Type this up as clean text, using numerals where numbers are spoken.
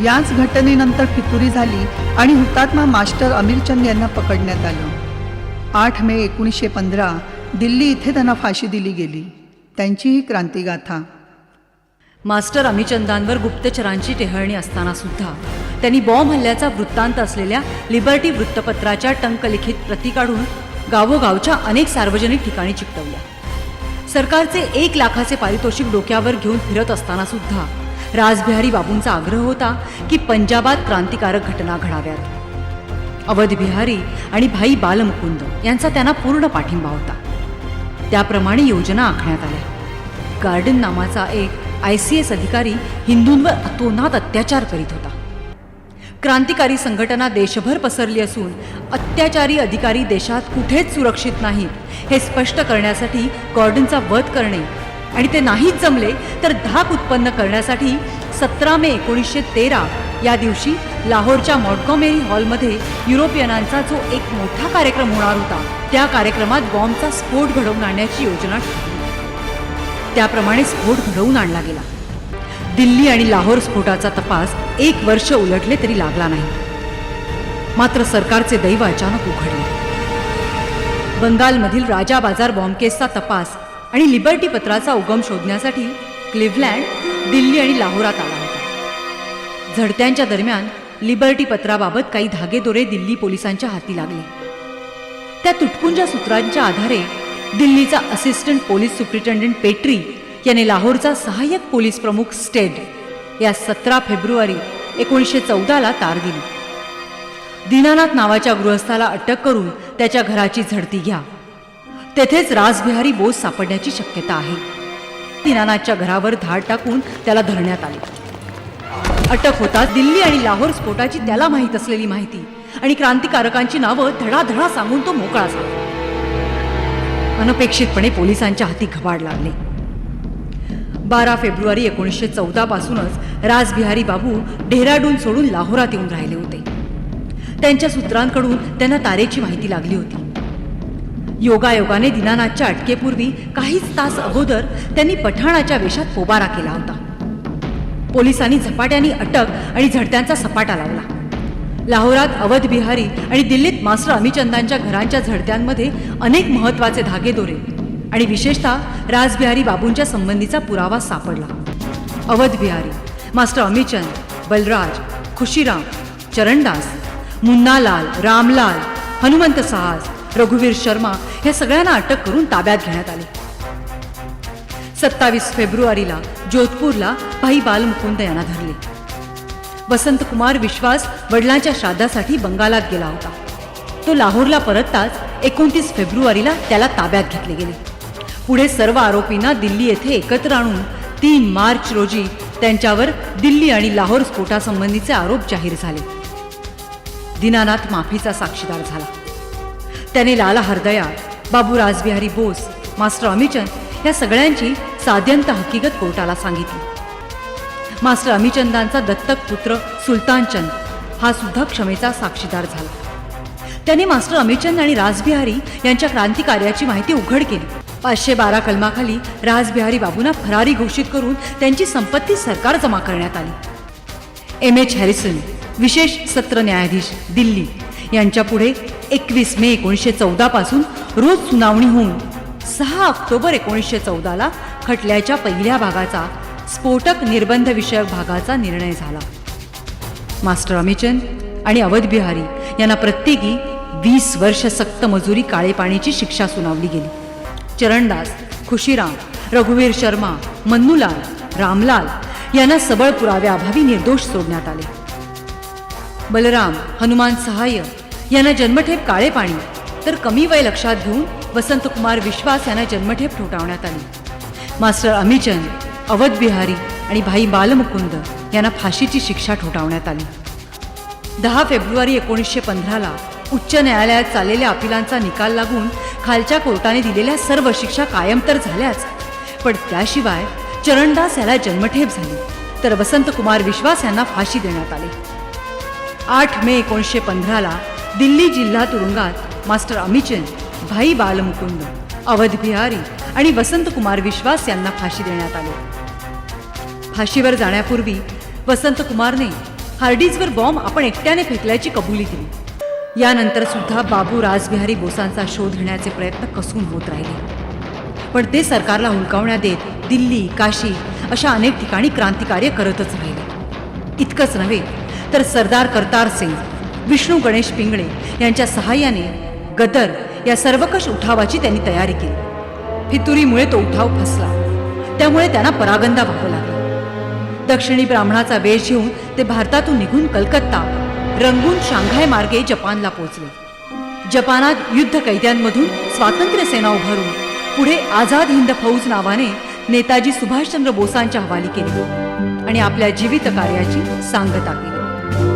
याच घटनेनंतर फितुरी झाली आणि हुतात्मा मास्टर अमीरचंद यांना पकडण्यात आलं। 8 मे 1915 दिल्ली इथे त्यांना फाशी दिली गेली। त्यांची ही क्रांतिगाथा। मास्टर अमीचंदांवर गुप्तचरांची टेहळणी असताना सुद्धा त्यांनी बॉम्ब हल्ल्याचा वृत्तांत असलेल्या लिबर्टी वृत्तपत्राच्या टंकलिखित प्रती काढून गावोगावच्या अनेक सार्वजनिक ठिकाणी चिकटवल्या। सरकारचे 1 लाखाचे पारितोषिक डोक्यावर घेऊन फिरत असताना सुद्धा रासबिहारी बाबूंचा आग्रह होता की पंजाबात क्रांतिकारक घटना घडाव्यात। अवध बिहारी आणि भाई बालमुकुंद यांचा त्यांना पूर्ण पाठिंबा होता। त्याप्रमाणे योजना आखण्यात आल्या। गार्डन नावाचा एक ICS अधिकारी हिंदूंवर अतोनात अत्याचार करीत होता। क्रांतिकारी संघटना देशभर पसरली असून अत्याचारी अधिकारी देशात कुठेच सुरक्षित नाहीत हे स्पष्ट करण्यासाठी गॉर्डनचा वध करणे आणि ते नाहीच जमले तर धाक उत्पन्न करण्यासाठी 17 मे 1913 या दिवशी लाहोरच्या मॉन्टगोमेरी हॉलमध्ये युरोपियनांचा जो एक मोठा कार्यक्रम होणार होता त्या कार्यक्रमात बॉम्बचा स्फोट घडवून आणण्याची योजना ठरली। त्याप्रमाणे स्फोट घडवून आणला गेला। दिल्ली आणि लाहोर स्फोटाचा तपास 1 वर्ष उलटले तरी लागला नाही। मात्र सरकारचे दैव अचानक उघडले। बंगालमधील राजा बाजार बॉम्ब केसचा तपास आणि लिबर्टी पत्राचा उगम शोधण्यासाठी क्लिव्हलँड, दिल्ली आणि लाहोरात आला होता। झडत्यांच्या दरम्यान लिबर्टी पत्राबाबत काही धागेदोरे दिल्ली पोलिसांच्या हाती लागले। त्या तुटपुंज्या सूत्रांच्या आधारे दिल्लीचा असिस्टंट पोलीस सुप्रिटेंडंट पेट्री याने लाहोरचा सहाय्यक पोलीस प्रमुख स्टेड या 17 फेब्रुवारी 1914 तार दिली। दीनानाथ नावाच्या गृहस्थाला अटक करून त्याच्या घराची झडती घ्या। तेथेच रासबिहारी बोस सापडण्याची शक्यता आहे। दीनानाथच्या घरावर धाड टाकून त्याला धरण्यात आले। अटक होताच दिल्ली आणि लाहोर स्फोटाची त्याला माहीत असलेली माहिती आणि क्रांतिकारकांची नावं धडाधडा सांगून तो मोकळा झाला। अनपेक्षितपणे पोलिसांच्या हाती घबाड लागले। 12 फेब्रुवारी 1914 पासूनच रासबिहारी बाबू डेहराडून सोडून लाहोरात येऊन राहिले होते। त्यांच्या सूत्रांकडून त्यांना तारेची माहिती लागली होती। योगायोगाने दीनानाथच्या अटकेपूर्वी काहीच तास अगोदर त्यांनी पठाणाच्या वेशात पोबारा केला होता। पोलिसांनी झपाट्याने अटक आणि झडत्यांचा सपाटा लावला। लाहोरात अवध बिहारी आणि दिल्लीत मास्टर अमीचंदांच्या घरांच्या झडत्यांमध्ये अनेक महत्त्वाचे धागेदोरे आणि विशेषतः रासबिहारी बाबूंच्या संबंधीचा पुरावा सापडला। अवध बिहारी, मास्टर अमीचंद, बलराज, खुशीराम, चरणदास, मुन्नालाल, रामलाल, हनुमंत साहस, रघुवीर शर्मा या सगळ्यांना अटक करून ताब्यात घेण्यात आले। 27 फेब्रुवारीला जोधपूरला भाई बालमुकुंद यांना धरले। वसंतकुमार विश्वास वडिलांच्या श्राद्धासाठी बंगालात गेला होता। तो लाहोरला परतताच 29 फेब्रुवारीला त्याला ताब्यात घेतले गेले। पुढे सर्व आरोपींना दिल्ली येथे एकत्र आणून 3 मार्च रोजी त्यांच्यावर दिल्ली आणि लाहोर स्फोटासंबंधीचे आरोप जाहीर झाले। दीनानाथ माफीचा साक्षीदार झाला। त्याने लाला हरदयाळ, बाबू रासबिहारी बोस, मास्टर अमीचंद या सगळ्यांची साध्यंत हकीकत कोर्टाला सांगितली। मास्टर अमीचंदांचा दत्तक पुत्र सुलतानचंद हा सुद्धा क्षमेचा साक्षीदार झाला। त्याने मास्टर अमीचंद आणि रासबिहारी यांच्या क्रांतिकार्याची माहिती उघड केली। 512 कलमाखाली रासबिहारी बाबूंना फरारी घोषित करून त्यांची संपत्ती सरकार जमा करण्यात आली। M.H. हॅरिसन, विशेष सत्र न्यायाधीश, दिल्ली यांच्या पुढे 21 मे 1914 पासून रोज सुनावणी होऊन 6 ऑक्टोबर 1914 खटल्याच्या पहिल्या भागाचा स्फोटक निर्बंध विषयक भागाचा निर्णय झाला। मास्टर अमीचंद आणि अवध बिहारी यांना प्रत्येकी 20 वर्ष सक्त मजुरी काळेपाणीची शिक्षा सुनावली गेली। चरणदास, खुशीराम, रघुवीर शर्मा, मन्नूलाल, रामलाल यांना सबळ पुराव्याअभावी निर्दोष सोडण्यात आले। बलराम, हनुमान सहाय यांना जन्मठेप काळेपाणी तर कमी वय लक्षात घेऊन वसंतकुमार विश्वास यांना जन्मठेप ठोठावण्यात आली। मास्टर अमीचंद, अवध बिहारी आणि भाई बालमुकुंद यांना फाशीची शिक्षा ठोठावण्यात आली। 10 फेब्रुवारी 1915 उच्च न्यायालयात चाललेल्या अपिलांचा निकाल लागून खालच्या कोर्टाने दिलेल्या सर्व शिक्षा कायम तर झाल्याच, पण त्याशिवाय चरणदास याला जन्मठेप झाली तर वसंतकुमार विश्वास यांना फाशी देण्यात आली। 8 मे 1915 दिल्ली जिल्हा तुरुंगात मास्टर अमीचंद, भाई बालमुकुंद, अवध बिहारी आणि वसंतकुमार विश्वास यांना फाशी देण्यात आली। फाशीवर जाण्यापूर्वी वसंतकुमारने हार्डीजवर बॉम्ब आपण एकट्याने फेकल्याची कबुली दिली. यानंतर सुद्धा बाबू रासबिहारी बोसांचा शोध घेण्याचे प्रयत्न कसून होत राहिले. पण ते सरकारला हुलकावण्यात देत दिल्ली, काशी अशा अनेक ठिकाणी क्रांतिकार्य करतच राहिले. इतकंच नव्हे तर सरदार करतार सिंग, विष्णू गणेश पिंगळे यांच्या सहाय्याने गदर या सर्वकष उठावाची त्यांनी तयारी केली. फितुरीमुळे तो उठाव फसला. त्यामुळे त्यांना परागंदा व्हावं लागलं. दक्षिणी ब्राह्मणाचा वेश घेऊन ते भारतातून निघून कलकत्ता, रंगून शांघाय मार्गे जपानला पोहोचले. जपानात युद्ध कैद्यांमधून स्वातंत्र्य सेना उभारून पुढे आझाद हिंद फौज नावाने नेताजी सुभाषचंद्र बोसांच्या हवाली केली आणि आपल्या जीवित कार्याची सांगता केली.